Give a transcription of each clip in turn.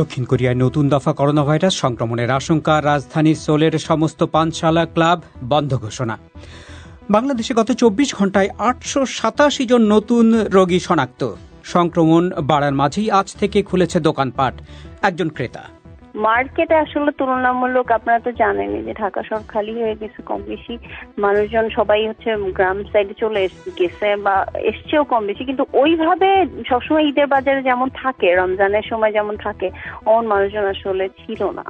দক্ষিণ কোরিয়ায় নতুন দফা করোনা ভাইরাস সংক্রমণের আশঙ্কা, রাজধানী সোলের সমস্ত পানশালা ক্লাব বন্ধ ঘোষণা। বাংলাদেশে গত 24 ঘন্টায় 887 জন নতুন রোগী শনাক্ত। সংক্রমণ বাড়ার মাঝেই আজ থেকে খুলেছে দোকানপাট। একজন ক্রেতা, মার্কেটে আসলে তুলনামূলক আপনারা তো জানেনই যে ঢাকা শহর খালি হয়ে গেছে কম বেশি, মানুষজন সবাই গ্রাম সাইডে চলে গেছে বা এসছেও কম বেশি, কিন্তু ওইভাবে সবসময় ঈদের বাজারে যেমন থাকে, রমজানের সময় যেমন থাকে, অমন মানুষজন আসলে ছিল না।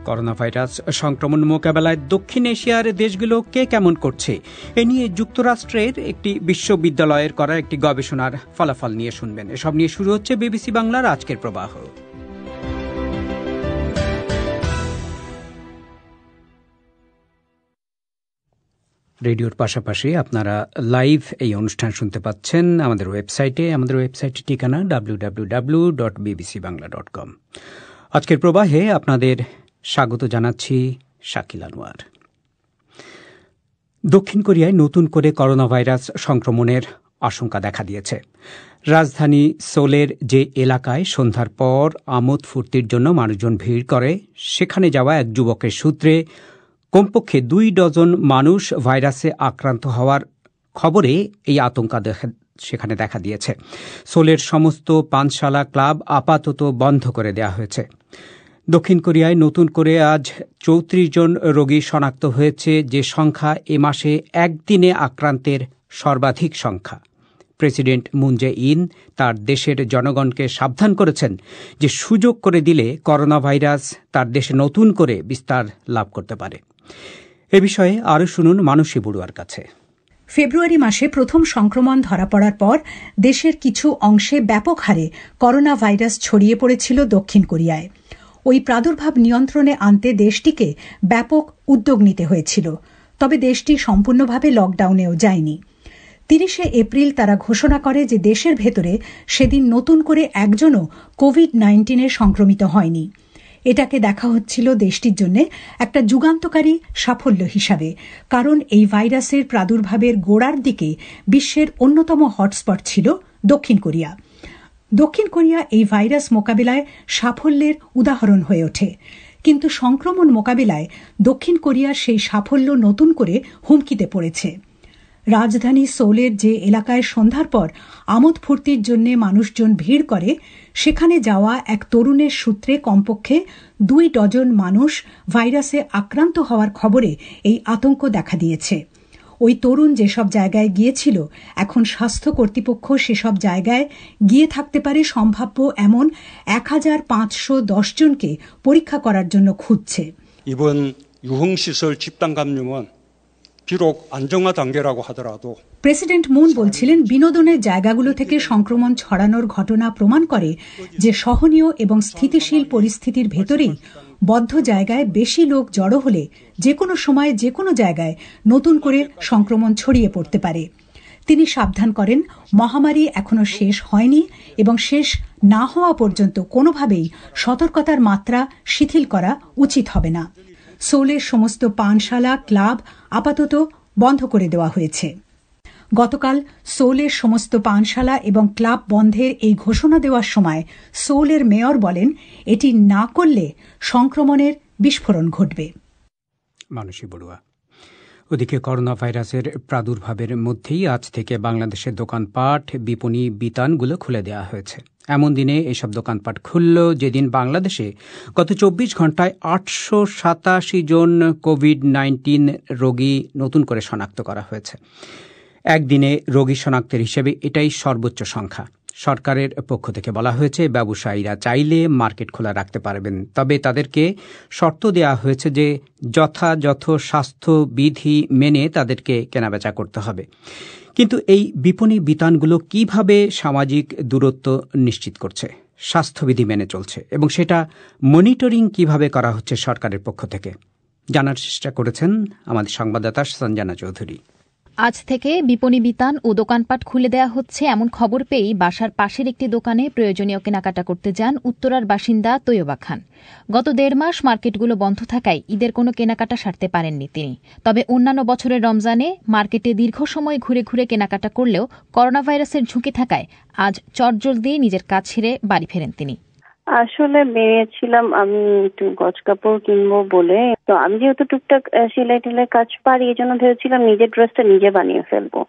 করোনা ভাইরাস সংক্রমণ মোকাবেলায় দক্ষিণ এশিয়ার দেশগুলো কে কেমন করছে এ নিয়ে যুক্তরাষ্ট্রের একটি বিশ্ববিদ্যালয়ের করা একটি গবেষণার ফলাফল নিয়ে শুনবেন। এসব নিয়ে শুরু হচ্ছে বিবিসি বাংলার আজকের প্রবাহ। রেডিওর পাশাপাশি আপনারা লাইভ এই অনুষ্ঠান শুনতে পাচ্ছেন আমাদের ওয়েবসাইটের ঠিকানা www.bbcbangla.com। আজকের প্রবাহে আপনাদের স্বাগত জানাচ্ছি শাকিল আনোয়ার। দক্ষিণ কোরিয়ায় নতুন করে করোনা ভাইরাস সংক্রমণের আশঙ্কা দেখা দিয়েছে। রাজধানী সোলের যে এলাকায় সন্ধ্যার পর আমোদ ফুর্তির জন্য মানুষজন ভিড় করে, সেখানে যাওয়া এক যুবকের সূত্রে কমপক্ষে 2 ডজন মানুষ ভাইরাসে আক্রান্ত হওয়ার খবরে এই আতঙ্ক সেখানে দেখা দিয়েছে। সোলের সমস্ত পানশালা ক্লাব আপাতত বন্ধ করে দেওয়া হয়েছে। দক্ষিণ কোরিয়ায় নতুন করে আজ 34 জন রোগী শনাক্ত হয়েছে, যে সংখ্যা এ মাসে একদিনে আক্রান্তের সর্বাধিক সংখ্যা। প্রেসিডেন্ট মুন জে ইন তার দেশের জনগণকে সাবধান করেছেন যে সুযোগ করে দিলে করোনা ভাইরাস তার দেশে নতুন করে বিস্তার লাভ করতে পারে। এ বিষয়ে আরও শুনুন মানসী বড়ুয়ার কাছে। ফেব্রুয়ারি মাসে প্রথম সংক্রমণ ধরা পড়ার পর দেশের কিছু অংশে ব্যাপক হারে করোনা ভাইরাস ছড়িয়ে পড়েছিল দক্ষিণ কোরিয়ায়। ওই প্রাদুর্ভাব নিয়ন্ত্রণে আনতে দেশটিকে ব্যাপক উদ্যোগ নিতে হয়েছিল, তবে দেশটি সম্পূর্ণভাবে লকডাউনেও যায়নি। 30 এপ্রিল তারা ঘোষণা করে যে দেশের ভেতরে সেদিন নতুন করে একজনও কোভিড-19 সংক্রমিত হয়নি। এটাকে দেখা হচ্ছিল দেশটির জন্য একটা যুগান্তকারী সাফল্য হিসাবে, কারণ এই ভাইরাসের প্রাদুর্ভাবের গোড়ার দিকে বিশ্বের অন্যতম হটস্পট ছিল দক্ষিণ কোরিয়া। দক্ষিণ কোরিয়া এই ভাইরাস মোকাবিলায় সাফল্যের উদাহরণ হয়ে ওঠে, কিন্তু সংক্রমণ মোকাবিলায় দক্ষিণ কোরিয়ার সেই সাফল্য নতুন করে হুমকিতে পড়েছে। রাজধানী সোলের যে এলাকায় সন্ধ্যার পর আমোদ ফুর্তির জন্য মানুষজন ভিড় করে, সেখানে যাওয়া এক তরুণের সূত্রে কমপক্ষে 2 ডজন মানুষ ভাইরাসে আক্রান্ত হওয়ার খবরে এই আতঙ্ক দেখা দিয়েছে। ওই তরুণ যেসব জায়গায় গিয়েছিল, এখন স্বাস্থ্য কর্তৃপক্ষ সেসব জায়গায় গিয়ে থাকতে পারে সম্ভাব্য এমন 1510 জনকে পরীক্ষা করার জন্য খুঁজছে। 이번 유흥시설 집단 감염은 비록 안정화 단계라고 하더라도 প্রেসিডেন্ট মুন বলছিলেন, বিনোদনের জায়গাগুলো থেকে সংক্রমণ ছড়ানোর ঘটনা প্রমাণ করে যে সহনীয় এবং স্থিতিশীল পরিস্থিতির ভেতরেই বদ্ধ জায়গায় বেশি লোক জড়ো হলে যে কোনো সময় যে কোনো জায়গায় নতুন করে সংক্রমণ ছড়িয়ে পড়তে পারে। তিনি সাবধান করেন, মহামারী এখনো শেষ হয়নি এবং শেষ না হওয়া পর্যন্ত কোনোভাবেই সতর্কতার মাত্রা শিথিল করা উচিত হবে না। সোলের সমস্ত পানশালা ক্লাব আপাতত বন্ধ করে দেওয়া হয়েছে। গতকাল সোলের সমস্ত পানশালা এবং ক্লাব বন্ধের এই ঘোষণা দেওয়ার সময় সোলের মেয়র বলেন, এটি না করলে সংক্রমণের বিস্ফোরণ ঘটবে। মানসী বড়ুয়া। ওদিকে করোনা ভাইরাসের প্রাদুর্ভাবের মধ্যেই আজ থেকে বাংলাদেশের দোকানপাট, বিপণী বিতানগুলো খুলে দেওয়া হয়েছে। এমন দিনে এসব দোকানপাট খুলল যেদিন বাংলাদেশে গত 24 ঘন্টায় 887 জন কোভিড-19 রোগী নতুন করে শনাক্ত করা হয়েছে। একদিনে রোগী শনাক্তের হিসেবে এটাই সর্বোচ্চ সংখ্যা। সরকারের পক্ষ থেকে বলা হয়েছে, ব্যবসায়ীরা চাইলে মার্কেট খোলা রাখতে পারবেন, তবে তাদেরকে শর্ত দেওয়া হয়েছে যে যথাযথ স্বাস্থ্যবিধি মেনে তাদেরকে কেনাবেচা করতে হবে। কিন্তু এই বিপণী বিতানগুলো কিভাবে সামাজিক দূরত্ব নিশ্চিত করছে, স্বাস্থ্যবিধি মেনে চলছে এবং সেটা মনিটরিং কিভাবে করা হচ্ছে সরকারের পক্ষ থেকে, জানার চেষ্টা করেছেন আমাদের সংবাদদাতা সঞ্জনা চৌধুরী। আজ থেকে বিপণী বিতান ও দোকানপাট খুলে দেওয়া হচ্ছে এমন খবর পেয়েই বাসার পাশের একটি দোকানে প্রয়োজনীয় কেনাকাটা করতে যান উত্তরার বাসিন্দা তৈয়বা খান। গত 1.5 মাস মার্কেটগুলো বন্ধ থাকায় ঈদের কোনো কেনাকাটা সারতে পারেননি তিনি। তবে অন্যান্য বছরের রমজানে মার্কেটে দীর্ঘ সময় ঘুরে ঘুরে কেনাকাটা করলেও করোনা ভাইরাসের ঝুঁকি থাকায় আজ চটজলদি নিজের কাজ ছেড়ে বাড়ি ফেরেন তিনি। আসলে বেরিয়েছিলাম আমি একটু গজ কাপড় কিনবো বলে। তো আমি যেহেতু টুকটাক সেলাই টেলাই কাজ পারি, এই জন্য ভেবেছিলাম নিজের ড্রেসটা নিজে বানিয়ে ফেলবো।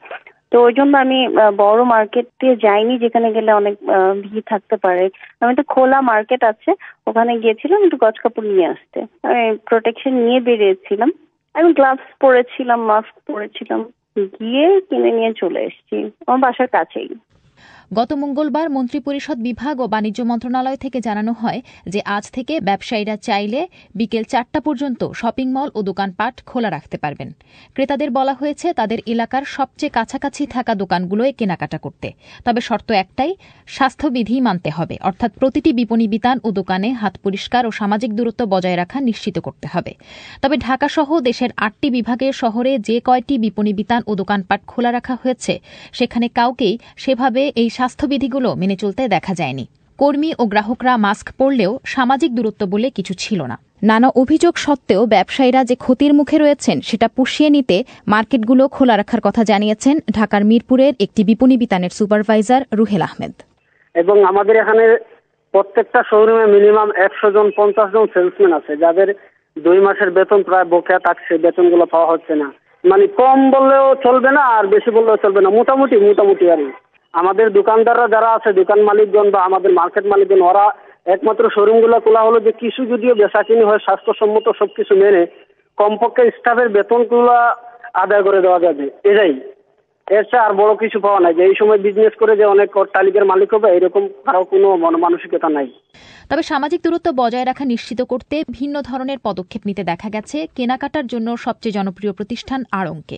তো ওই জন্য আমি বড় মার্কেটে যাইনি, যেখানে গেলে অনেক ভিড় থাকতে পারে। আমি তো খোলা মার্কেট আছে, ওখানে গিয়েছিলাম একটু গজ কাপড় নিয়ে আসতে। আমি প্রোটেকশন নিয়ে বেরিয়েছিলাম, আমি গ্লাভস পরেছিলাম, মাস্ক পরেছিলাম, গিয়ে কিনে নিয়ে চলে এসেছি আমার বাসার কাছেই। গত মঙ্গলবার মন্ত্রিপরিষদ বিভাগ ও বাণিজ্য মন্ত্রণালয় থেকে জানানো হয় যে আজ থেকে ব্যবসায়ীরা চাইলে বিকেল 4টা পর্যন্ত শপিং মল ও দোকানপাট খোলা রাখতে পারবেন। ক্রেতাদের বলা হয়েছে তাদের এলাকার সবচেয়ে কাছাকাছি থাকা দোকানগুলোয় কেনাকাটা করতে। তবে শর্ত একটাই, স্বাস্থ্যবিধি মানতে হবে, অর্থাৎ প্রতিটি বিপণী বিতান ও দোকানে হাত পরিষ্কার ও সামাজিক দূরত্ব বজায় রাখা নিশ্চিত করতে হবে। তবে ঢাকাসহ দেশের 8টি বিভাগের শহরে যে কয়টি বিপণী বিতান ও দোকানপাট খোলা রাখা হয়েছে সেখানে কাউকেই সেভাবে এই স্বাস্থ্যবিধিগুলো মেনে চলতে দেখা যায়নি। কর্মী ও গ্রাহকরা মাস্ক পরলেও সামাজিক দূরত্ব বলে কিছু ছিল না। নানা অভিযোগ সত্ত্বেও ব্যবসায়ীরা যে ক্ষতির মুখে রয়েছেন সেটা পুষিয়ে নিতে মার্কেটগুলো খোলা রাখার কথা জানিয়েছেন ঢাকার মিরপুরের একটি বিপণী বিতানের সুপারভাইজার রুহেল আহমেদ। এবং আমাদের এখানে প্রত্যেকটা শোরুমে মিনিমাম 100 জন 50 জন সেলসম্যান আছে, যাদের 2 মাসের বেতন প্রায় বকেয়া থাকছে, বেতনগুলো পাওয়া হচ্ছে না। মানে কম বললেও চলবে না আর বেশি বললেও চলবে না, মোটামুটি আর আমাদের দোকানদাররা যারা আছে, দোকান মালিকগণ বা আমাদের মার্কেট মালিকগণ, ওরা একমাত্র শোরুমগুলো খোলা হলো যে কিছু যদিও বেচাকিনি হয় স্বাস্থ্যসম্মত সবকিছু মেনে কমপক্ষে স্টাফের বেতনগুলো আদায় করে দেওয়া যাবে, এটাই। এর চেয়ে আর বড় কিছু পাওয়া নাই যে এই সময় বিজনেস করে যে অনেক অট্টালিকার মালিক হবে এরকম কারো কোনো মানসিকতা নাই। তবে সামাজিক দূরত্ব বজায় রাখা নিশ্চিত করতে ভিন্ন ধরনের পদক্ষেপ নিতে দেখা গেছে কেনাকাটার জন্য সবচেয়ে জনপ্রিয় প্রতিষ্ঠান আড়ংকে।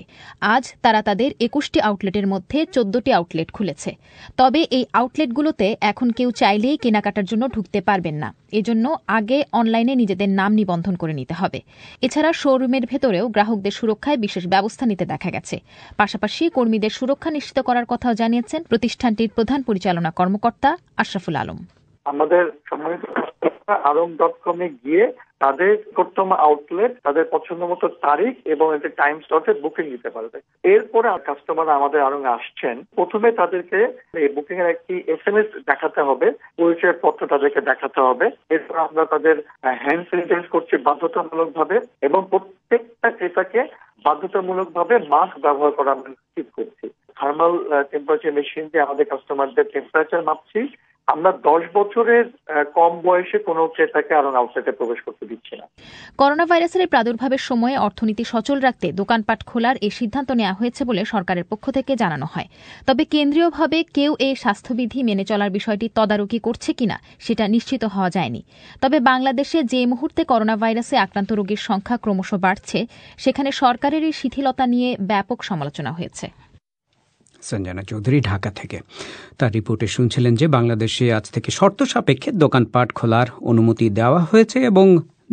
আজ তারা তাদের 21টি আউটলেটের মধ্যে 14টি আউটলেট খুলেছে। তবে এই আউটলেটগুলোতে এখন কেউ চাইলেই কেনাকাটার জন্য ঢুকতে পারবেন না। এজন্য আগে অনলাইনে নিজেদের নাম নিবন্ধন করে নিতে হবে। এছাড়া শোরুমের ভেতরেও গ্রাহকদের সুরক্ষায় বিশেষ ব্যবস্থা নিতে দেখা গেছে। পাশাপাশি কর্মীদের সুরক্ষা নিশ্চিত করার কথাও জানিয়েছেন প্রতিষ্ঠানটির প্রধান পরিচালনা কর্মকর্তা আশরাফুল আলম। আমাদের সম্মানিত কাস্টমাররা arong.com-এ গিয়ে তাদের প্রথম আউটলেট, তাদের পছন্দ মতো তারিখ এবং এদের টাইম স্লটে বুকিং দিতে পারবে। এরপরে কাস্টমাররা আমাদের আড়ং আসছেন, প্রথমে তাদেরকে এই বুকিং এর একটি SMS দেখাতে হবে, পরিচয় পত্র তাদেরকে দেখাতে হবে। এরপর আমরা তাদের হ্যান্ড স্যানিটাইজ করছি বাধ্যতামূলক ভাবে এবং প্রত্যেকটা ক্রেতাকে বাধ্যতামূলক ভাবে মাস্ক ব্যবহার করা আমরা নিশ্চিত করছি। থার্মাল টেম্পারেচার মেশিন দিয়ে আমাদের কাস্টমারদের টেম্পারেচার মাপছি। আমরা 10 বছরের কম বয়সে কোনো ক্রেতাকে আরং আউটলেটে প্রবেশ করতে দিচ্ছি না। করোনা ভাইরাসের প্রাদুর্ভাবের সময়ে অর্থনীতি সচল রাখতে দোকানপাট খোলার এই সিদ্ধান্ত নেওয়া হয়েছে বলে সরকারের পক্ষ থেকে জানানো হয়। তবে কেন্দ্রীয়ভাবে কেউ এই স্বাস্থ্যবিধি মেনে চলার বিষয়টি তদারকি করছে কিনা সেটা নিশ্চিত হওয়া যায়নি। তবে বাংলাদেশে যে মুহূর্তে করোনা ভাইরাসে আক্রান্ত রোগীর সংখ্যা ক্রমশ বাড়ছে, সেখানে সরকারের এই শিথিলতা নিয়ে ব্যাপক সমালোচনা হয়েছে। সঞ্জনা চৌধুরী, ঢাকা থেকে। তার রিপোর্টে শুনছিলেন যে বাংলাদেশে আজ থেকে শর্ত সাপেক্ষে দোকানপাট খোলার অনুমতি দেওয়া হয়েছে এবং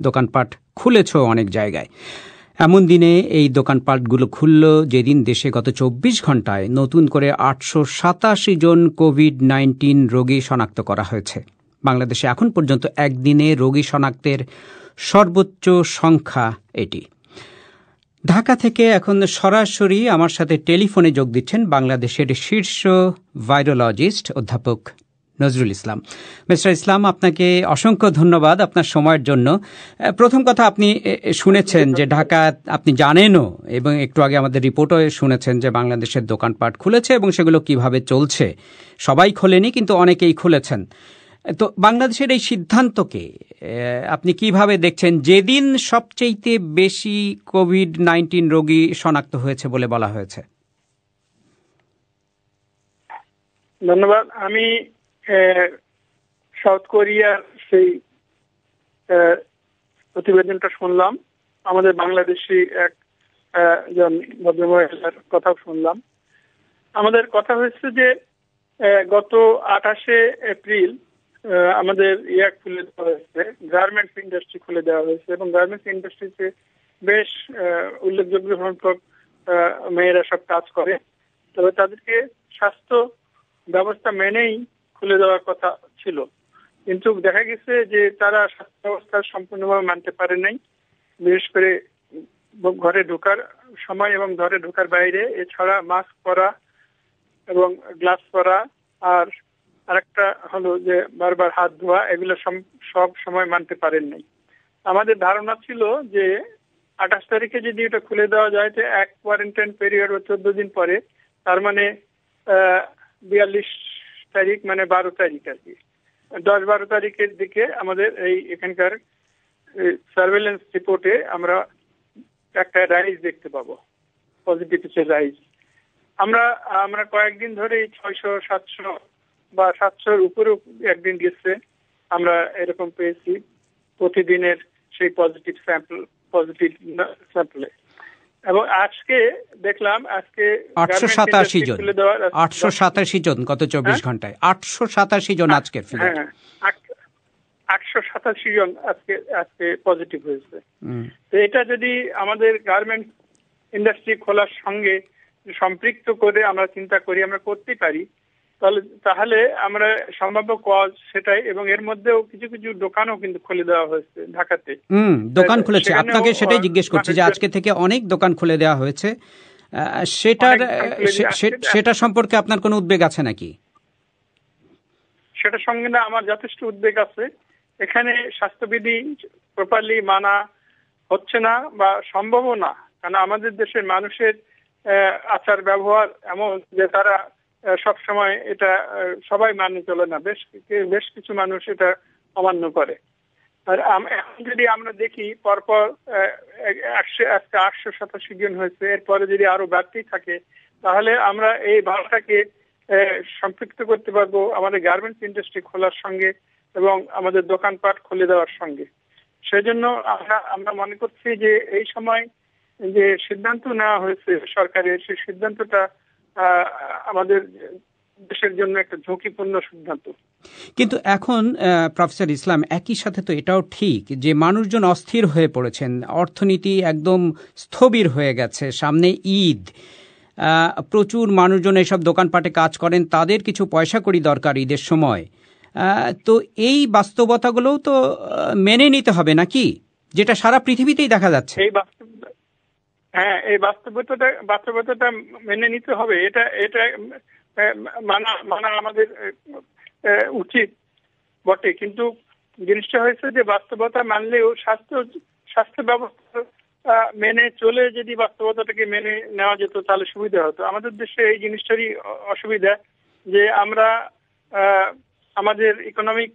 দোকানপাট খুলেছেও অনেক জায়গায়। এমন দিনে এই দোকানপাটগুলো খুলল যেদিন দেশে গত 24 ঘণ্টায় নতুন করে 887 জন কোভিড-19 রোগী শনাক্ত করা হয়েছে। বাংলাদেশে এখন পর্যন্ত একদিনে রোগী শনাক্তের সর্বোচ্চ সংখ্যা এটি। ঢাকা থেকে এখন সরাসরি আমার সাথে টেলিফোনে যোগ দিচ্ছেন বাংলাদেশের শীর্ষ ভাইরোলজিস্ট অধ্যাপক নজরুল ইসলাম। মিস্টার ইসলাম, আপনাকে অসংখ্য ধন্যবাদ আপনার সময়ের জন্য। প্রথম কথা, আপনি শুনেছেন যে ঢাকা, আপনি জানেনও এবং একটু আগে আমাদের রিপোর্টও শুনেছেন যে বাংলাদেশের দোকানপাট খুলেছে এবং সেগুলো কিভাবে চলছে। সবাই খোলেনি, কিন্তু অনেকেই খুলেছেন। তো বাংলাদেশের এই সিদ্ধান্তকে আপনি কিভাবে দেখছেন, যেদিন সবচেয়ে বেশি কোভিড-19 রোগী শনাক্ত হয়েছে বলে বলা হয়েছে? ধন্যবাদ। আমি সাউথ কোরিয়ার সেই প্রতিবেদনটা শুনলাম, আমাদের বাংলাদেশি একজন ভদ্রমহিলার কথাও শুনলাম। আমাদের কথা হয়েছে যে গত 28 এপ্রিল আমাদের খুলে দেওয়া হয়েছে, গার্মেন্টস ইন্ডাস্ট্রি খুলে দেওয়া হয়েছে এবং গার্মেন্টস ইন্ডাস্ট্রিতে বেশ উল্লেখযোগ্য সংখ্যক মেয়েরা সব কাজ করে। তবে তাদেরকে স্বাস্থ্য ব্যবস্থা মেনেই খুলে দেওয়ার কথা ছিল, কিন্তু দেখা গেছে যে তারা স্বাস্থ্য ব্যবস্থা সম্পূর্ণভাবে মানতে পারে নাই। বিশেষ করে ঘরে ঢোকার সময় এবং ঘরে ঢোকার বাইরে, এছাড়া মাস্ক পরা এবং গ্লাভস পরা আর আরেকটা হলো যে বারবার হাত ধোয়া, এগুলো সব সময় মানতে পারেন নাই। আমাদের ধারণা ছিল যে 28 তারিখে যদি এটা খুলে দেওয়া যায় তো এক কোয়ারেন্টাইন পিরিয়ড 14 দিন পরে, তার মানে 42 তারিখ মানে 12 তারিখ আর কি, 10-12 তারিখের দিকে আমাদের এই এখানকার সার্ভেলেন্স রিপোর্টে আমরা একটা রাইজ দেখতে পাবো, পজিটিভিটির রাইজ। আমরা কয়েকদিন ধরে 600-700 বা 700-র উপরে একদিন গেছে আমরা এরকম পেয়েছি প্রতিদিনের সেই পজিটিভ স্যাম্পলে। এবং আজকে দেখলাম 887 জন গত 24 ঘন্টায়, 887 জন আজকের ফিগার। 887 জন আজকে পজিটিভ হয়েছে। তো এটা যদি আমাদের গার্মেন্টস ইন্ডাস্ট্রি খোলার সঙ্গে সম্পৃক্ত করে আমরা চিন্তা করি, আমরা করতে পারি, তাহলে আমরা সম্ভাব্য কজ সেটাই। এবং এর মধ্যেও কিছু কিছু দোকানও কিন্তু খুলে দেওয়া হয়েছে ঢাকাতে, দোকান খুলেছে। আপনাকে সেটাই জিজ্ঞেস করছি যে আজকে থেকে অনেক দোকান খুলে দেওয়া হয়েছে, সেটা সম্পর্কে আপনার কোনো উদ্বেগ আছে নাকি? সেটার সঙ্গে না আমার যথেষ্ট উদ্বেগ আছে। এখানে স্বাস্থ্যবিধি প্রপারলি মানা হচ্ছে না বা সম্ভবও না, কারণ আমাদের দেশের মানুষের আচার ব্যবহার এমন যে তারা সব সময় এটা সবাই মানে চলে না, বেশ কিছু মানুষ এটা অমান্য করে। আর এখন যদি আমরা দেখি পরপর 887 জন হয়েছে, এরপরে যদি আরো বাড়তেই থাকে তাহলে আমরা এই ভাবটাকে সম্পৃক্ত করতে পারবো আমাদের গার্মেন্টস ইন্ডাস্ট্রি খোলার সঙ্গে এবং আমাদের দোকানপাট খুলে দেওয়ার সঙ্গে। সেজন্য আমরা মনে করছি যে এই সময় যে সিদ্ধান্ত নেওয়া হয়েছে সরকারের, সেই সিদ্ধান্তটা আমাদের দেশের জন্য একটা ঝুঁকিপূর্ণ সিদ্ধান্ত। কিন্তু এখন প্রফেসর ইসলাম, একই সাথে তো এটাও ঠিক যে মানুষজন অস্থির হয়ে পড়েছেন, অর্থনীতি একদম স্থবির হয়ে গেছে, সামনে ঈদ, প্রচুর মানুষজন এসব দোকানপাটে কাজ করেন, তাদের কিছু পয়সা কড়ি দরকার ঈদের সময়। তো এই বাস্তবতাগুলোও তো মেনে নিতে হবে নাকি, যেটা সারা পৃথিবীতেই দেখা যাচ্ছে? এই বাস্তবতাটা মেনে নিতে হবে, এটা মানা আমাদের উচিত বটে। কিন্তু জিনিসটা হয়েছে যে বাস্তবতা মানলেও স্বাস্থ্য ব্যবস্থা মেনে চলে যদি বাস্তবতাটাকে মেনে নেওয়া যেত তাহলে সুবিধা হতো। আমাদের দেশে এই জিনিসটারই অসুবিধা যে আমরা আমাদের ইকোনমিক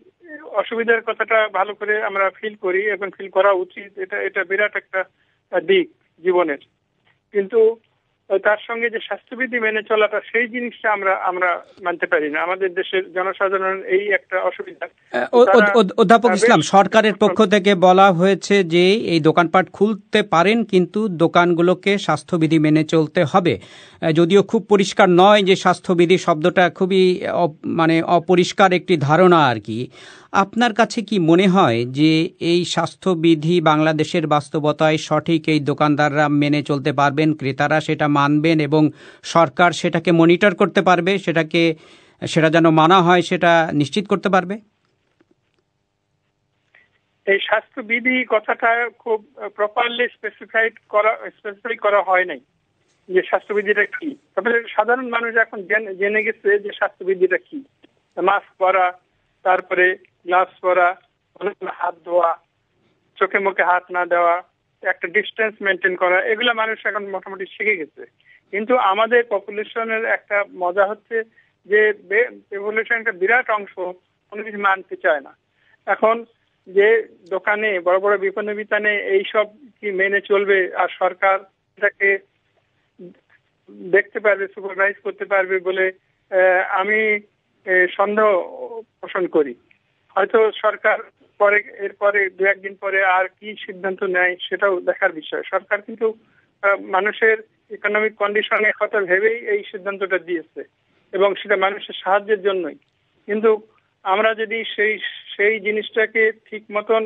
অসুবিধার কথাটা ভালো করে আমরা ফিল করি এবং ফিল করা উচিত, এটা বিরাট একটা দিক জীবনের। কিন্তু তার সঙ্গে যে স্বাস্থ্যবিধি মেনে চলাটা, সেই জিনিসটা আমরা মানতে পারি না। আমাদের দেশের জনসাধারণ এই একটা অসুবিধা। অধ্যাপক ইসলাম, সরকারের পক্ষ থেকে বলা হয়েছে যে এই দোকানপাট খুলতে পারেন কিন্তু দোকানগুলোকে স্বাস্থ্যবিধি মেনে চলতে হবে। যদিও খুব পরিষ্কার নয় যে স্বাস্থ্যবিধি শব্দটা খুবই অপরিষ্কার একটি ধারণা আর কি। আপনার কাছে কি মনে হয় যে এই স্বাস্থ্যবিধি বাংলাদেশের বাস্তবতায় সঠিক এই দোকানদাররা মেনে চলতে পারবেন, ক্রেতারা সেটা মানবেন এবং সরকার সেটাকে মনিটর করতে পারবে, সেটা যেন মানা হয় সেটা নিশ্চিত করতে পারবে? এই স্বাস্থ্যবিধি কথাটা খুব প্রপারলি স্পেসিফাই করা হয় নাই যে স্বাস্থ্যবিধিটা কি। তবে সাধারণ মানুষ এখন জেনে গেছে যে স্বাস্থ্যবিধিটা কি। মাস্ক পরা, তারপরে গ্লাভস পরা, হাত ধোয়া, চোখে মুখে হাত না দেওয়া, একটা ডিস্টেন্স মেনটেন করা, এগুলো মানুষ এখন মোটামুটি শিখে গেছে। কিন্তু আমাদের পপুলেশনের একটা মজা হচ্ছে যে পপুলেশনের বিরাট অংশ কোনো কিছু মানতে চায় না। এখন যে দোকানে বড় বড় বিপণী বিতানে এইসব কি মেনে চলবে, আর সরকার এটাকে দেখতে পারবে, সুপারভাইজ করতে পারবে বলে আমি সন্দেহ পোষণ করি। হয়তো সরকার এরপরে 2-1 দিন পরে আর কি সিদ্ধান্ত নেয় সেটাও দেখার বিষয়। সরকার কিন্তু মানুষের ইকোনমিক কন্ডিশনের কথা ভেবেই এই সিদ্ধান্তটা দিয়েছে এবং সেটা মানুষের সাহায্যের জন্যই। কিন্তু আমরা যদি সেই জিনিসটাকে ঠিক মতন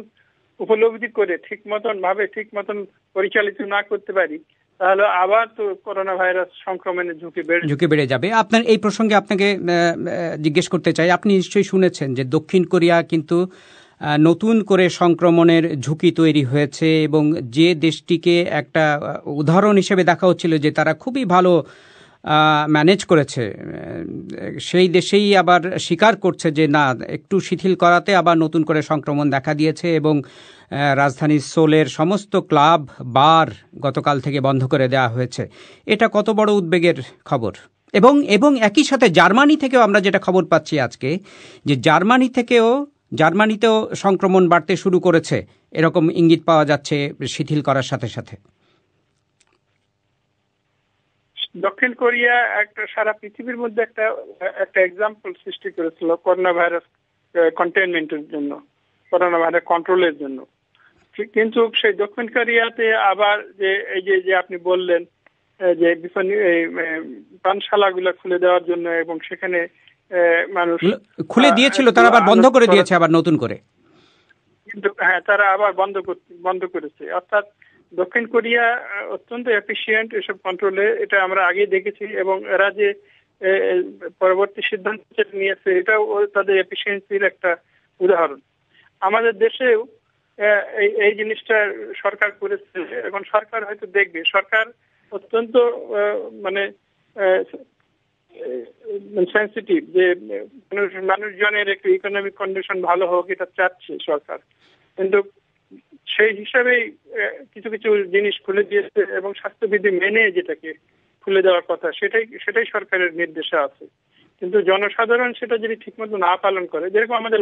উপলব্ধি করে ঠিক মতন ভাবে ঠিক মতন পরিচালিত না করতে পারি তাহলে আবার তো করোনা ভাইরাস সংক্রমণের ঝুঁকি বেড়ে যাবে। আপনার এই প্রসঙ্গে আপনাকে জিজ্ঞেস করতে চাই, আপনি নিশ্চয়ই শুনেছেন যে দক্ষিণ কোরিয়া কিন্তু নতুন করে সংক্রমণের ঝুঁকি তৈরি হয়েছে এবং যে দেশটিকে একটা উদাহরণ হিসেবে দেখা হচ্ছিল যে তারা খুবই ভালো ম্যানেজ করেছে, সেই দেশেই আবার স্বীকার করছে যে না, একটু শিথিল করাতে আবার নতুন করে সংক্রমণ দেখা দিয়েছে এবং রাজধানী সোলের সমস্ত ক্লাব বার গতকাল থেকে বন্ধ করে দেওয়া হয়েছে। এটা কত বড় উদ্বেগের খবর। এবং একই সাথে জার্মানি থেকেও আমরা যেটা খবর পাচ্ছি আজকে, যে জার্মানিতেও সংক্রমণ বাড়তে শুরু করেছে, এরকম ইঙ্গিত পাওয়া যাচ্ছে শিথিল করার সাথে সাথে। দক্ষিণ কোরিয়া একটা সারা পৃথিবীর মধ্যে একটা এক্সাম্পল সৃষ্টি করেছিল করোনা ভাইরাস কন্টেইনমেন্টের জন্য, করোনা ভাইরাস কন্ট্রোলের জন্য। কিন্তু সেই দক্ষিণ কোরিয়াতে আবার যে আপনি বললেন যে পানশালাগুলো খুলে দেওয়ার জন্য, এবং সেখানে মানুষ খুলে দিয়েছিল, তারা আবার বন্ধ করে দিয়েছে আবার নতুন করে। কিন্তু হ্যাঁ, তারা আবার বন্ধ করেছে। অর্থাৎ দক্ষিণ কোরিয়া অত্যন্ত এফিশিয়েন্ট এসব কন্ট্রোলে, এটা আমরা আগে দেখেছি, এবং এরা যে পরবর্তী সিদ্ধান্ত নিয়েছে এটাও তাদের এফিসিয়েন্সির একটা উদাহরণ। আমাদের দেশেও এই জিনিসটা সরকার করেছে। এখন সরকার হয়তো দেখবে, সরকার অত্যন্ত সেন্সিটিভ যে মানুষজনের একটু ইকোনমিক কন্ডিশন ভালো হোক, এটা চাচ্ছে সরকার। কিন্তু সেই হিসাবেই কিছু কিছু জিনিস খুলে দিয়েছে, এবং স্বাস্থ্যবিধি মেনে যেটাকে খুলে দেওয়ার কথা সেটাই সরকারের নির্দেশে আছে। কিন্তু জনসাধারণ সেটা যদি ঠিকমতো না পালন করে, যেরকম আমাদের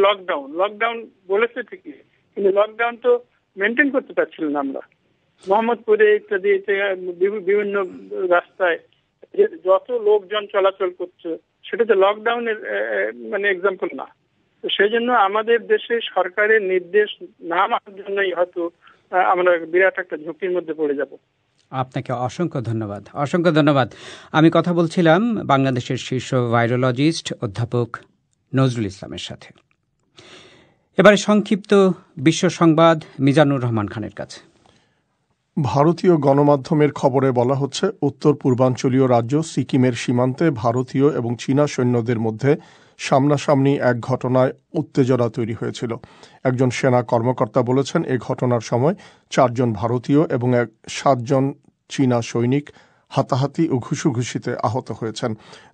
লকডাউন বলেছে ঠিকই, কিন্তু লকডাউন তো মেনটেন করতে পারছিল না আমরা। মোহাম্মদপুরে ইত্যাদি বিভিন্ন রাস্তায় যত লোকজন চলাচল করছে, সেটা তো লকডাউনের এক্সাম্পল না। তো সেই জন্য আমাদের দেশে সরকারের নির্দেশ না মানার জন্যই হয়তো আমরা বিরাট একটা ঝুঁকির মধ্যে পড়ে যাব। আপনাকে অসংখ্য ধন্যবাদ। আমি কথা বলছিলাম বাংলাদেশের শীর্ষ ভাইরোলজিস্ট অধ্যাপক নজরুল ইসলামের সাথে। এবারে সংক্ষিপ্ত বিশ্ব সংবাদ মিজানুর রহমান খানের কাছে। ভারতীয় গণমাধ্যমের খবরে বলা হচ্ছে, উত্তর পূর্বাঞ্চলীয় রাজ্য সিকিমের সীমান্তে ভারতীয় এবং চীনা সৈন্যদের মধ্যে সামনাসামনি এক ঘটনায় উত্তেজনা তৈরি হয়েছিল। একজন সেনা কর্মকর্তা বলেছেন, এ ঘটনার সময় 4 জন ভারতীয় এবং 7 জন চীনা সৈনিক হাতাহাতি ও ঘুষোঘুষিতে আহত হয়েছেন।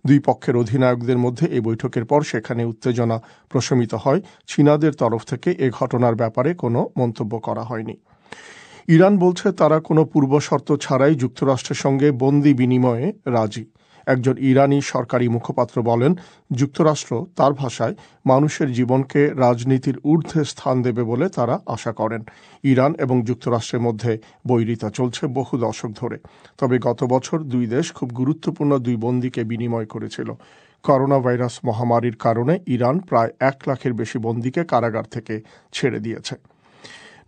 দুই পক্ষের অধিনায়কদের মধ্যে এই বৈঠকের পর সেখানে উত্তেজনা প্রশমিত হয়। চীনাদের তরফ থেকে এ ঘটনার ব্যাপারে কোনো মন্তব্য করা হয়নি। ইরান বলছে তারা কোনো পূর্বশর্ত ছাড়াই যুক্তরাষ্ট্রের সঙ্গে বন্দি বিনিময়ে রাজি। একজন ইরানি সরকারি মুখপাত্র বলেন, যুক্তরাষ্ট্র তার ভাষায় মানুষের জীবনকে রাজনীতির ঊর্ধ্বে স্থান দেবে বলে তারা আশা করেন। ইরান এবং যুক্তরাষ্ট্রের মধ্যে বৈরিতা চলছে বহু দশক ধরে। তবে গত বছর দুই দেশ খুব গুরুত্বপূর্ণ 2 বন্দীকে বিনিময় করেছিল। করোনা ভাইরাস মহামারীর কারণে ইরান প্রায় 1 লাখের বেশি বন্দীকে কারাগার থেকে ছেড়ে দিয়েছে।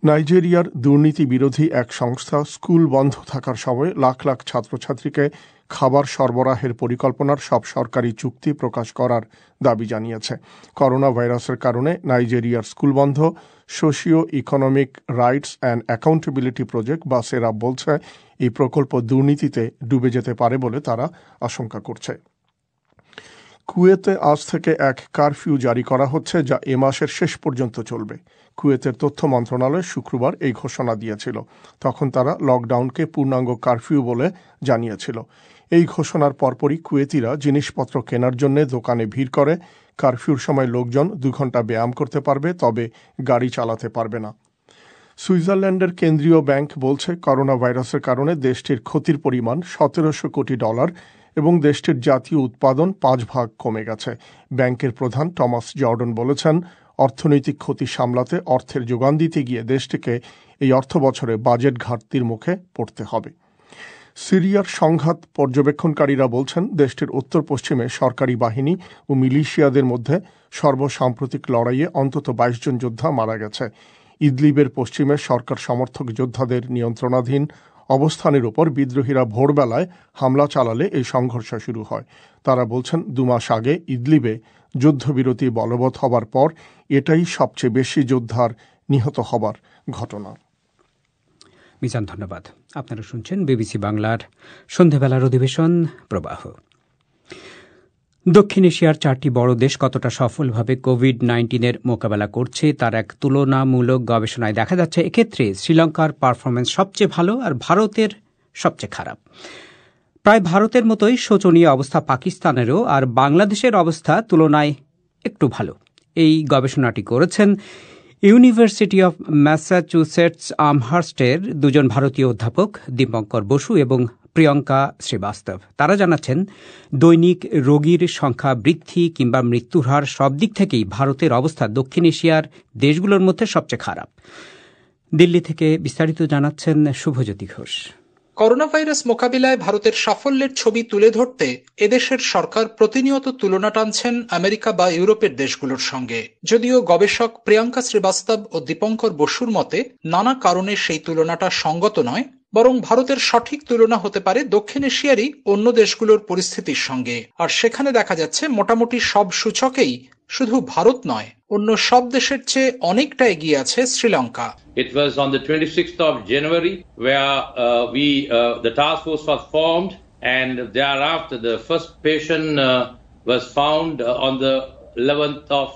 নাইজেরিয়ার দুর্নীতি বিরোধী এক সংস্থা স্কুল বন্ধ থাকার সময় লাখ লাখ ছাত্রছাত্রীকে খাবার সরবরাহের পরিকল্পনার সব সরকারি চুক্তি প্রকাশ করার দাবি জানিয়েছে। করোনা ভাইরাসের কারণে নাইজেরিয়ার স্কুল বন্ধ। Socio economic rights and accountability project বা সেরাপ বলছে, এই প্রকল্প দুর্নীতিতে ডুবে যেতে পারে বলে তারা আশঙ্কা করছে। কুয়েতে আজ থেকে এক কারফিউ জারি করা হচ্ছে, যা এ মাসের শেষ পর্যন্ত চলবে। কুয়েতের তথ্য মন্ত্রণালয় শুক্রবার এই ঘোষণা দিয়েছিল। তখন তারা লকডাউনকে পূর্ণাঙ্গ কারফিউ বলে জানিয়েছিল। এই ঘোষণার পরপরই কুয়েতিরা জিনিসপত্র কেনার জন্য দোকানে ভিড় করে। কারফিউর সময় লোকজন 2 ঘন্টা ব্যায়াম করতে পারবে, তবে গাড়ি চালাতে পারবে না। সুইজারল্যান্ডের কেন্দ্রীয় ব্যাংক বলছে, করোনা ভাইরাসের কারণে দেশটির ক্ষতির পরিমাণ $1700 কোটি এবং দেশটির জাতীয় উৎপাদন 5 ভাগ কমে গেছে। ব্যাংকের প্রধান টমাস জর্ডন বলেছেন, অর্থনৈতিক ক্ষতি সামলাতে অর্থের যোগান দিতে গিয়ে দেশটিকে এই অর্থ বছরে বাজেট ঘাটতির মুখে পড়তে হবে। সিরিয়ার সংঘাত পর্যবেক্ষণকারীরা বলছেন, দেশটির উত্তর পশ্চিমে সরকারি বাহিনী ও মিলিশিয়াদের মধ্যে সর্বসাম্প্রতিক লড়াইয়ে অন্তত 22 জন যোদ্ধা মারা গেছে। ইদলিবের পশ্চিমে সরকার সমর্থক যোদ্ধাদের নিয়ন্ত্রণাধীন অবস্থানের উপর বিদ্রোহীরা ভোরবেলায় হামলা চালালে এই সংঘর্ষ শুরু হয়। তারা বলছেন, 2 মাস আগে ইদলিবে যুদ্ধবিরতি বলবৎ হবার পর এটাই সবচেয়ে বেশি যোদ্ধার নিহত হবার ঘটনা। মিজান, ধন্যবাদ। আপনারা শুনছেন বিবিসি বাংলার সন্ধ্যাবেলার অধিবেশন প্রবাহ। দক্ষিণ এশিয়ার 4টি বড় দেশ কতটা সফলভাবে কোভিড-19 মোকাবেলা করছে তার এক তুলনামূলক গবেষণায় দেখা যাচ্ছে, এক্ষেত্রে শ্রীলঙ্কার পারফরমেন্স সবচেয়ে ভালো আর ভারতের সবচেয়ে খারাপ। প্রায় ভারতের মতোই শোচনীয় অবস্থা পাকিস্তানেরও, আর বাংলাদেশের অবস্থা তুলনায় একটু ভালো। এই গবেষণাটি করেছেন ইউনিভার্সিটি অব ম্যাসাচুসেটস আমহার্স্টের দুজন ভারতীয় অধ্যাপক দীপঙ্কর বসু এবং প্রিয়ঙ্কা শ্রীবাস্তব। তারা জানাচ্ছেন, দৈনিক রোগীর সংখ্যা বৃদ্ধি কিংবা মৃত্যুর হার সব দিক থেকেই ভারতের অবস্থা দক্ষিণ এশিয়ার দেশগুলোর মধ্যে সবচেয়ে খারাপ। দিল্লি থেকে বিস্তারিত জানাচ্ছেন শুভজ্যোতি ঘোষ। করোনা ভাইরাস মোকাবিলায় ভারতের সাফল্যের ছবি তুলে ধরতে এদেশের সরকার প্রতিনিয়ত তুলনা টানছেন আমেরিকা বা ইউরোপের দেশগুলোর সঙ্গে। যদিও গবেষক প্রিয়ঙ্কা শ্রীবাস্তব ও দীপঙ্কর বসুর মতে নানা কারণে সেই তুলনাটা সঙ্গত নয়, বরং ভারতের সঠিক তুলনা হতে পারে দক্ষিণ এশিয়ারই অন্য দেশগুলোর পরিস্থিতির সঙ্গে। আর সেখানে দেখা যাচ্ছে মোটামুটি সব সূচকেই শুধু ভারত নয়, অন্য সব দেশের চেয়ে অনেকটা এগিয়ে আছে Sri Lanka. It was on the 26th of January where the task force was formed, and thereafter the first patient was found on the 11th of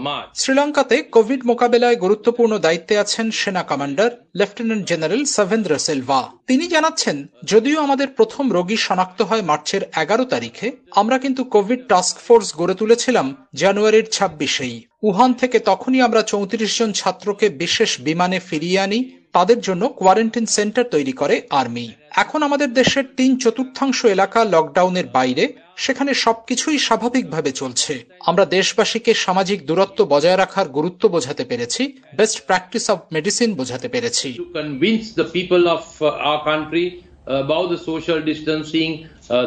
March. শ্রীলঙ্কাতে কোভিড মোকাবেলায় গুরুত্বপূর্ণ দায়িত্বে আছেন সেনা commander lieutenant general Shavendra Silva. তিনি জানাচ্ছেন, যদিও আমাদের প্রথম রোগী শনাক্ত হয় মার্চের 11 তারিখে, আমরা কিন্তু কোভিড টাস্ক ফোর্স গড়ে তুলেছিলাম জানুয়ারির 26-এই। উহান থেকে তখনই আমরা 34 জন ছাত্রকে বিশেষ বিমানে ফিরিয়ে আনি। তাদের জন্য কোয়ারেন্টাইন সেন্টার তৈরি করে আর্মি। এখন আমাদের দেশের 3/4 এলাকা লকডাউনের বাইরে, সেখানে সবকিছুই স্বাভাবিকভাবে চলছে। আমরা দেশবাসীকে সামাজিক দূরত্ব বজায় রাখার গুরুত্ব বোঝাতে পেরেছি, বেস্ট প্র্যাকটিস অফ মেডিসিন বোঝাতে পেরেছি। To convince the people of our country about the social distancing,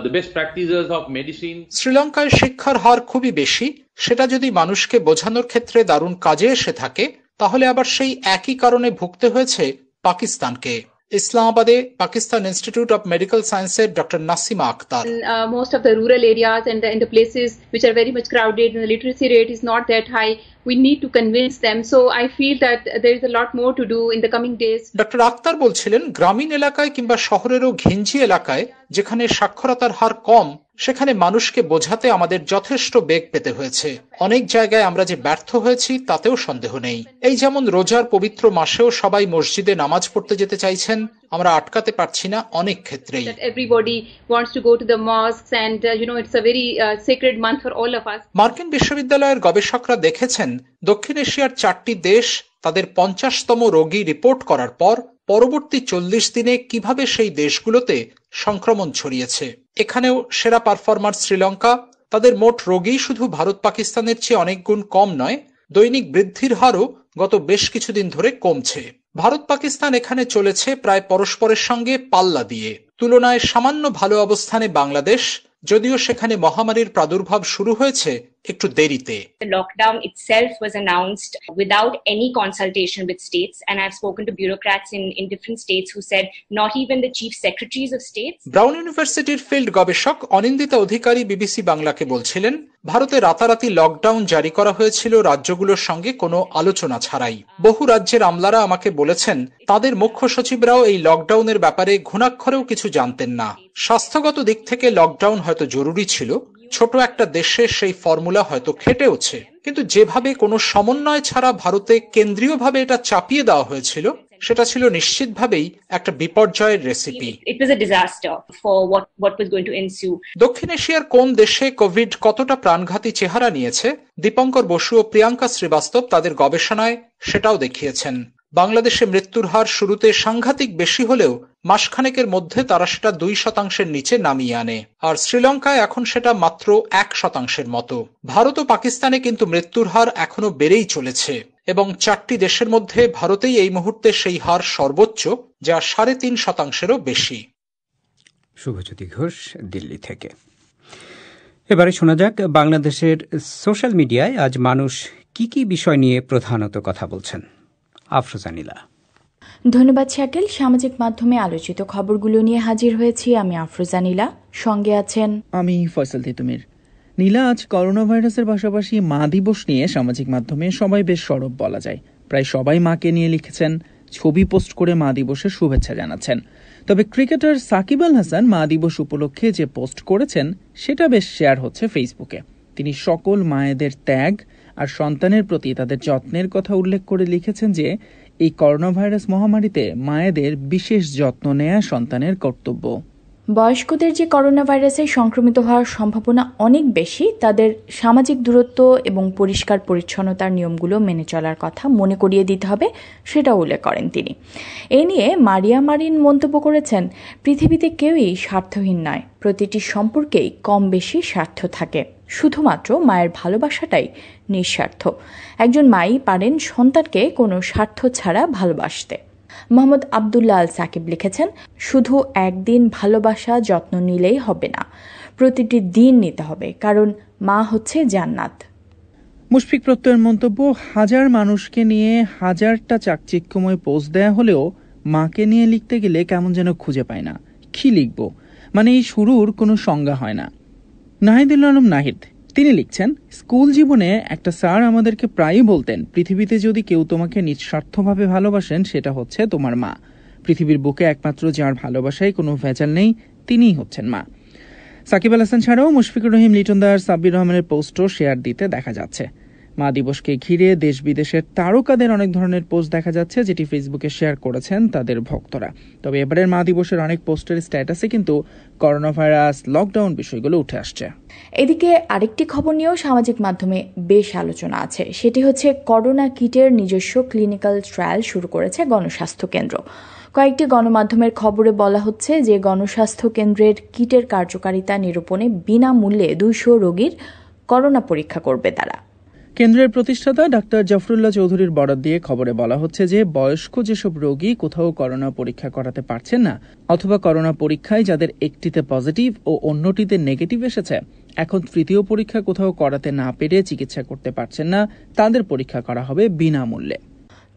the best practices of medicine. শ্রীলঙ্কায় শিক্ষার হার খুবই বেশি। সেটা যদি মানুষকে বোঝানোর ক্ষেত্রে দারুণ কাজে এসে থাকে, তাহলে আবার সেই একই কারণে ভুগতে হয়েছে পাকিস্তানকে। ইসলামাবাদে পাকিস্তান ইনস্টিটিউট অফ মেডিকেল সায়েন্সের doctor Nasima Akhtar. Most of the rural areas and in the places which are very much crowded and the literacy rate is not that high, we need to convince them. So I feel that there is a lot more to do in the coming days. Doctor Akhtar বলছিলেন, গ্রামীণ এলাকায় কিংবা শহরেরও ঘিঞ্জি এলাকায় যেখানে সাক্ষরতার হার কম, সেখানে মানুষকে বোঝাতে আমাদের যথেষ্ট বেগ পেতে হয়েছে। অনেক জায়গায় আমরা যে ব্যর্থ হয়েছি তাতেও সন্দেহ নেই। এই যেমন রোজার পবিত্র মাসেও সবাই মসজিদে নামাজ পড়তে যেতে চাইছেন, আমরা আটকাতে পারছি না অনেক ক্ষেত্রেই। Everybody wants to go to the mosques and it's a very sacred month for all of us. মার্কিন বিশ্ববিদ্যালয়ের গবেষকরা দেখেছেন, দক্ষিণ এশিয়ার 4টি দেশ তাদের 50তম রোগী রিপোর্ট করার পর পরবর্তী 40 দিনে কিভাবে সেই দেশগুলোতে সংক্রমণ ছড়িয়েছে। এখানেও সেরা পারফরমার শ্রীলঙ্কা। তাদের মোট রোগী শুধু ভারত পাকিস্তানের চেয়ে অনেক গুণ কম নয়, দৈনিক বৃদ্ধির হারও গত বেশ কিছুদিন ধরে কমছে। ভারত পাকিস্তান এখানে চলেছে প্রায় পরস্পরের সঙ্গে পাল্লা দিয়ে। তুলনায় সামান্য ভালো অবস্থানে বাংলাদেশ, যদিও সেখানে মহামারীর প্রাদুর্ভাব শুরু হয়েছে একটু দেরিতে। The lockdown itself was announced without any consultation with states, and I've spoken to bureaucrats in different states who said not even the chief secretaries of states. Brown ইউনিভার্সিটির ফিল্ড গবেষক অনিন্দিতা অধিকারী বিবিসি বাংলাকে বলছিলেন, ভারতে রাতারাতি লকডাউন জারি করা হয়েছিল রাজ্যগুলোর সঙ্গে কোনো আলোচনা ছাড়াই। বহু রাজ্যের আমলারা আমাকে বলেছেন, তাদের মুখ্য সচিবরাও এই লকডাউনের ব্যাপারে ঘুণাক্ষরেও কিছু জানতেন না। স্বাস্থ্যগত দিক থেকে লকডাউন হয়তো জরুরি ছিল, ছোট একটা দেশে সেই ফর্মুলা হয়তো খেটেওছে, কিন্তু যেভাবে কোনো সমন্বয় ছাড়া ভারতে কেন্দ্রীয়ভাবে এটা চাপিয়ে দেওয়া হয়েছিল, সেটা ছিল নিশ্চিতভাবেই একটা বিপর্যয়ের recipe. It was a disaster for what was going to ensue. দক্ষিণ এশিয়ার কোন দেশে কোভিড কতটা প্রাণঘাতী চেহারা নিয়েছে, দীপঙ্কর বসু ও প্রিয়াঙ্কা শ্রীবাস্তব তাদের গবেষণায় সেটাও দেখিয়েছেন। বাংলাদেশে মৃত্যুর হার শুরুতে সাংঘাতিক বেশি হলেও মাসখানেকের মধ্যে তারা সেটা 2% নিচে নামিয়ে আনে, আর শ্রীলঙ্কায় এখন সেটা মাত্র 1% মতো। ভারত ও পাকিস্তানে কিন্তু মৃত্যুর হার এখনো বেড়েই চলেছে, এবং 4টি দেশের মধ্যে ভারতেই এই মুহূর্তে সেই হার সর্বোচ্চ, যা 3.5%-এরও বেশি। শুভজ্যোতি ঘোষ, দিল্লি থেকে। এবারে শোনা যাক বাংলাদেশের সোশ্যাল মিডিয়ায় আজ মানুষ কি কি বিষয় নিয়ে প্রধানত কথা বলছেন। আফরোজা নীলা। ধন্যবাদ শাকিল। সামাজিক মাধ্যমে আলোচিত খবরগুলো নিয়ে হাজির হয়েছি আমি আফরোজা নীলা, সঙ্গে আছেন আমি ফয়সাল তিতুমির। নীলা, আজ করোনা ভাইরাসের পাশাপাশি মা দিবস নিয়ে সামাজিক মাধ্যমে সবাই বেশ সরব বলা যায়। প্রায় সবাই মাকে নিয়ে লিখেছেন, ছবি পোস্ট করে মা দিবসের শুভেচ্ছা জানাচ্ছেন। তবে ক্রিকেটার সাকিব আল হাসান মা দিবস উপলক্ষে যে পোস্ট করেছেন সেটা বেশ শেয়ার হচ্ছে ফেসবুকে। তিনি সকল মায়েদের ত্যাগ আর সন্তানের প্রতি তাদের যত্নের কথা উল্লেখ করে লিখেছেন যে এই করোনা ভাইরাস মহামারীতে মায়েদের বিশেষ যত্ন নেয়া সন্তানের কর্তব্য। বয়স্কদের যে করোনা ভাইরাসে সংক্রমিত হওয়ার সম্ভাবনা অনেক বেশি, তাদের সামাজিক দূরত্ব এবং পরিষ্কার পরিচ্ছন্নতার নিয়মগুলো মেনে চলার কথা মনে করিয়ে দিতে হবে, সেটা উল্লেখ করেন তিনি। এ নিয়ে মারিয়া মারিন মন্তব্য করেছেন, পৃথিবীতে কেউই স্বার্থহীন নয়, প্রতিটি সম্পর্কেই কম বেশি স্বার্থ থাকে, শুধুমাত্র মায়ের ভালোবাসাটাই নিঃস্বার্থ। একজন মাই পারেন সন্তানকে কোনো স্বার্থ ছাড়া ভালোবাসতে। মোহাম্মদ আবদুল্লাহ আল সাকিব লিখেছেন, শুধু একদিন ভালোবাসা যত্ন নিলেই হবে না, প্রতিটি দিন নিতে হবে, কারণ মা হচ্ছে জান্নাত। মুশফিক প্রত্যয়ের মন্তব্য, হাজার মানুষকে নিয়ে হাজারটা চাকচিক্যময় পোস্ট দেয়া হলেও মাকে নিয়ে লিখতে গেলে কেমন যেন খুঁজে পায় না, কি লিখব, মানে এই শুরুর কোনো সংজ্ঞা হয় না। নাহিদুল আলম নাহিদ তিনি লিখছেন, স্কুল জীবনে একটা স্যার আমাদেরকে প্রায়ই বলতেন, পৃথিবীতে যদি কেউ তোমাকে নিঃস্বার্থভাবে ভালোবাসেন সেটা হচ্ছে তোমার মা। পৃথিবীর বুকে একমাত্র যার ভালোবাসায় কোনো ভেজাল নেই তিনিই হচ্ছেন মা। সাকিব আল হাসান ছাড়াও মুশফিকুর রহিম লিটনদার, সাব্বির রহমানের পোস্টও শেয়ার দিতে দেখা যাচ্ছে। মা দিবসকে ঘিরে দেশ বিদেশের তারকাদের অনেক ধরনের পোস্ট দেখা যাচ্ছে, যেটি ফেসবুকে শেয়ার করেছেন তাদের ভক্তরা। তবে এবারের মা দিবসের অনেক পোস্টের স্ট্যাটাসে কিন্তু করোনা ভাইরাস, লকডাউন বিষয়গুলো উঠে আসছে। এদিকে আরেকটি খবর নিয়েও সামাজিক মাধ্যমে বেশ আলোচনা আছে, সেটি হচ্ছে করোনা কিটের নিজস্ব ক্লিনিক্যাল ট্রায়াল শুরু করেছে গণস্বাস্থ্য কেন্দ্র। কয়েকটি গণমাধ্যমের খবরে বলা হচ্ছে যে গণস্বাস্থ্য কেন্দ্রের কিটের কার্যকারিতা নিরূপণে বিনামূল্যে 200 রোগীর করোনা পরীক্ষা করবে তারা। কেন্দ্রের প্রতিষ্ঠাতা ডাক্তার জাফরুল্লাহ চৌধুরীর বরাত দিয়ে খবরে বলা হচ্ছে যে বয়স্ক যেসব রোগী কোথাও করোনা পরীক্ষা করাতে পারছেন না, অথবা করোনা পরীক্ষায় যাদের একটিতে পজিটিভ ও অন্যটিতে নেগেটিভ এসেছে, এখন তৃতীয় পরীক্ষা কোথাও করাতে না পেরে চিকিৎসা করতে পারছেন না, তাদের পরীক্ষা করা হবে বিনামূল্যে।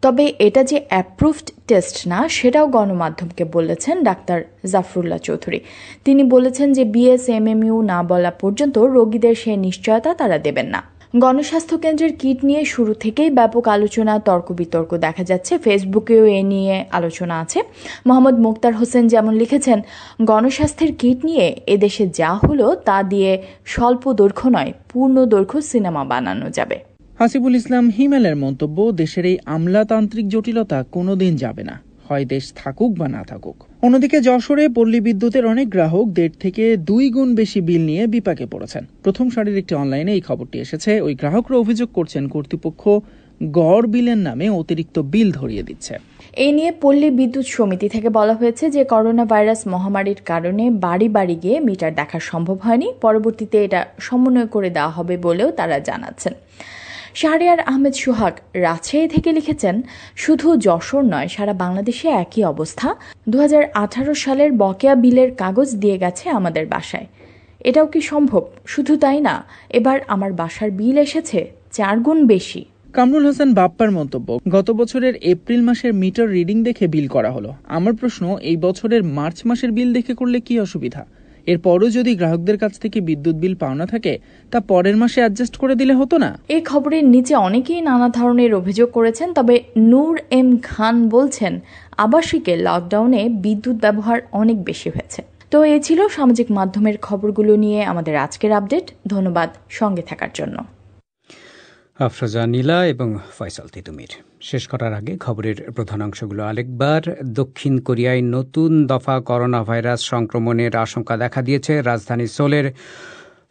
তবে এটা যে অ্যাপ্রুভড টেস্ট না, সেটাও গণমাধ্যমকে বলেছেন ডাক্তার জাফরুল্লাহ চৌধুরী। তিনি বলেছেন যে বিএসএমএমইউ না বলা পর্যন্ত রোগীদের সে নিশ্চয়তা তারা দেবেন না। গণস্বাস্থ্য কেন্দ্রের কিট নিয়ে শুরু থেকেই ব্যাপক আলোচনা, তর্ক বিতর্ক দেখা যাচ্ছে। ফেসবুকেও এ নিয়ে আলোচনা আছে। মোহাম্মদ মুক্তার হোসেন যেমন লিখেছেন, গণস্বাস্থ্যের কিট নিয়ে এদেশে যা হলো তা দিয়ে স্বল্প দৈর্ঘ্য নয়, পূর্ণ দৈর্ঘ্য সিনেমা বানানো যাবে। হাসিবুল ইসলাম হিমেলের মন্তব্য, দেশের এই আমলাতান্ত্রিক জটিলতা কোনোদিন যাবে না, হয় দেশ থাকুক বা না থাকুক। অন্যদিকে যশোরে পল্লী বিদ্যুতের অনেক গ্রাহক 1.5 থেকে 2 গুণ বেশি বিল নিয়ে বিপাকে পড়েছেন। প্রথম সারির একটি অনলাইনে এই খবরটি এসেছে। ওই গ্রাহকরা অভিযোগ করছেন কর্তৃপক্ষ গড় বিলের নামে অতিরিক্ত বিল ধরিয়ে দিচ্ছে। এই নিয়ে পল্লী বিদ্যুৎ সমিতি থেকে বলা হয়েছে যে করোনা ভাইরাস মহামারীর কারণে বাড়ি বাড়ি গিয়ে মিটার দেখা সম্ভব হয়নি, পরবর্তীতে এটা সমন্বয় করে দেওয়া হবে বলেও তারা জানাচ্ছেন। শাহরিয়ার আহমেদ সোহাগ রাজশাহী থেকে লিখেছেন, শুধু যশোর নয়, সারা বাংলাদেশে একই অবস্থা। 2018 সালের বকেয়া বিলের কাগজ দিয়ে গেছে আমাদের বাসায়। এটাও কি সম্ভব? শুধু তাই না, এবার আমার বাসার বিল এসেছে 4 গুণ বেশি। কামরুল হাসান বাপ্পার মন্তব্য, গত বছরের এপ্রিল মাসের মিটার রিডিং দেখে বিল করা হলো। আমার প্রশ্ন, এই বছরের মার্চ মাসের বিল দেখে করলে কি অসুবিধা? এরপরও যদি গ্রাহকদের কাছ থেকে বিদ্যুৎ বিল পাওনা থাকে, তা পরের মাসে অ্যাডজাস্ট করে দিলে হতো না? এই খবরের নিচে অনেকেই নানা ধরনের অভিযোগ করেছেন। তবে নূর এম খান বলছেন, আবাসিকে লকডাউনে বিদ্যুৎ ব্যবহার অনেক বেশি হয়েছে। তো এই ছিল সামাজিক মাধ্যমের খবরগুলো নিয়ে আমাদের আজকের আপডেট। ধন্যবাদ সঙ্গে থাকার জন্য। আফরোজা নীলা এবং ফয়সাল তিতুমির। শেষ করার আগে খবরের প্রধান অংশগুলো আরেকবার। দক্ষিণ কোরিয়ায় নতুন দফা করোনা ভাইরাস সংক্রমণের আশঙ্কা দেখা দিয়েছে। রাজধানী সোলের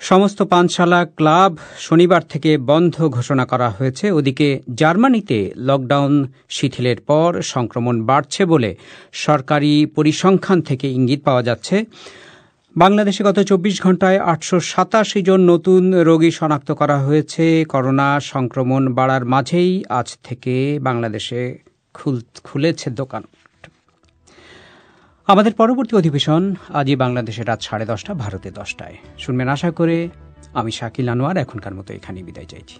সমস্ত পানশালা, ক্লাব শনিবার থেকে বন্ধ ঘোষণা করা হয়েছে। ওদিকে জার্মানিতে লকডাউন শিথিলের পর সংক্রমণ বাড়ছে বলে সরকারি পরিসংখ্যান থেকে ইঙ্গিত পাওয়া যাচ্ছে। বাংলাদেশে গত 24 ঘন্টায় 887 জন নতুন রোগী শনাক্ত করা হয়েছে। করোনা সংক্রমণ বাড়ার মাঝেই আজ থেকে বাংলাদেশে খুলেছে দোকান। আমাদের পরবর্তী অধিবেশন আজই বাংলাদেশে রাত 10:30, ভারতে 10টায় শুনবেন আশা করে। আমি শাকিল আনোয়ার এখনকার মতো এখানেই বিদায় চাইছি।